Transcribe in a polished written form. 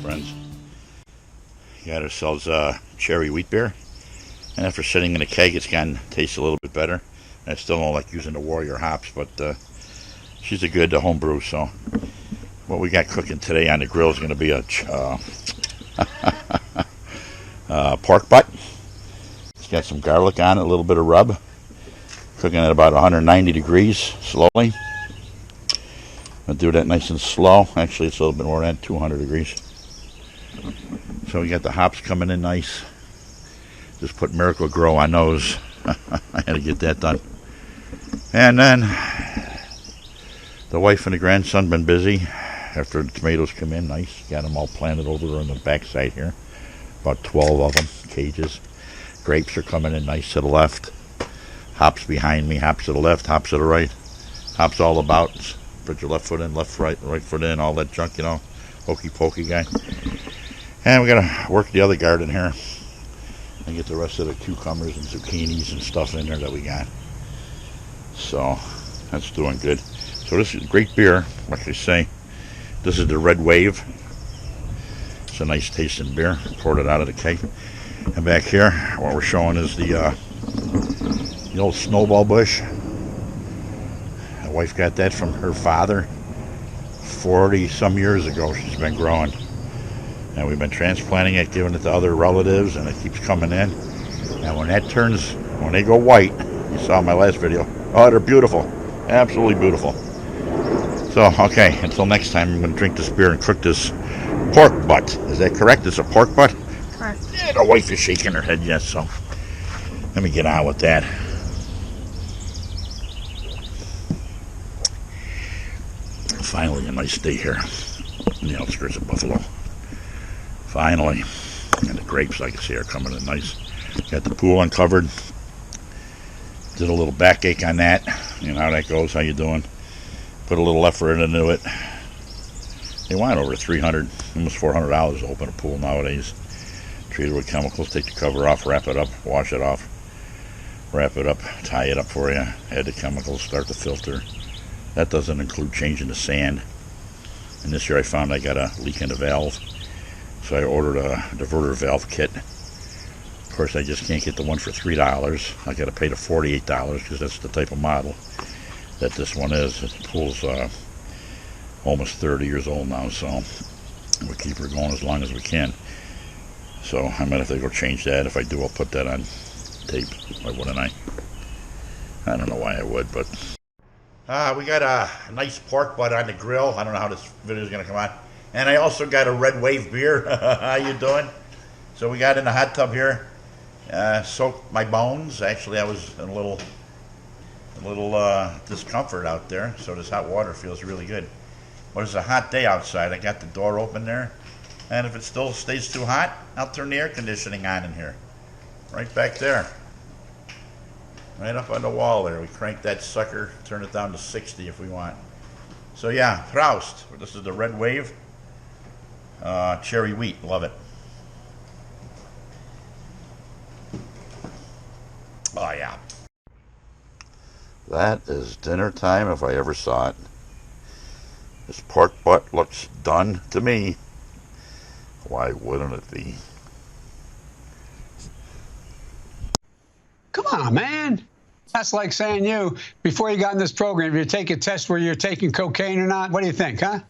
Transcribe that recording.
Friends, got ourselves cherry wheat beer, and after sitting in a keg, it's gotten tastes a little bit better. I still don't like using the Warrior hops, but she's a good home brew. So what we got cooking today on the grill is going to be a pork butt. It's got some garlic on it, a little bit of rub. Cooking at about 190 degrees slowly. I'll do that nice and slow. Actually, it's a little bit more than 200 degrees. So we got the hops coming in nice. Just put Miracle Grow on those. I had to get that done. And then the wife and the grandson been busy after the tomatoes come in nice. Got them all planted over on the backside here. About 12 of them, cages. Grapes are coming in nice to the left. Hops behind me, hops to the left, hops to the right. Hops all about. Put your left foot in, left, right foot in, all that junk, you know. Hokey pokey guy. And we gotta work the other garden here and get the rest of the cucumbers and zucchinis and stuff in there that we got. So that's doing good. So this is great beer, like I say. This is the Red Wave. It's a nice tasting beer. Poured it out of the keg. And back here, what we're showing is the old snowball bush. My wife got that from her father 40 some years ago. She's been growing. And we've been transplanting it, giving it to other relatives, and it keeps coming in. And when they go white, you saw in my last video, oh, they're beautiful. Absolutely beautiful. So, okay, until next time, I'm going to drink this beer and cook this pork butt. Is that correct? It's a pork butt? Correct. Yeah, the wife is shaking her head, yes, so let me get on with that. Finally, a nice day here in the outskirts of Buffalo. Finally. And the grapes, like I say, are coming in nice. Got the pool uncovered. Did a little backache on that. You know how that goes, how you doing? Put a little effort into it. They want over $300, almost $400 to open a pool nowadays. Treat it with chemicals, take the cover off, wrap it up, wash it off, wrap it up, tie it up for you, add the chemicals, start the filter. That doesn't include changing the sand. And this year I found I got a leak in the valve. So I ordered a diverter valve kit. Of course, I just can't get the one for $3. I got to pay the $48 because that's the type of model that this one is. The pool's almost 30 years old now, so we'll keep her going as long as we can. So I might have to go change that. If I do, I'll put that on tape. Why wouldn't I? I don't know why I would, but... we got a nice pork butt on the grill. I don't know how this video is going to come out. And I also got a Red Wave beer. How you doing? So we got in the hot tub here. Soaked my bones. Actually, I was in a little discomfort out there. So this hot water feels really good. But it's a hot day outside. I got the door open there. And if it still stays too hot, I'll turn the air conditioning on in here. Right back there. Right up on the wall there. We crank that sucker, turn it down to 60 if we want. So yeah, Proust. This is the Red Wave. Cherry wheat. Love it. Oh yeah. That is dinner time if I ever saw it. This pork butt looks done to me. Why wouldn't it be? Come on, man. That's like saying before you got in this program, if you take a test where you're taking cocaine or not, what do you think, huh?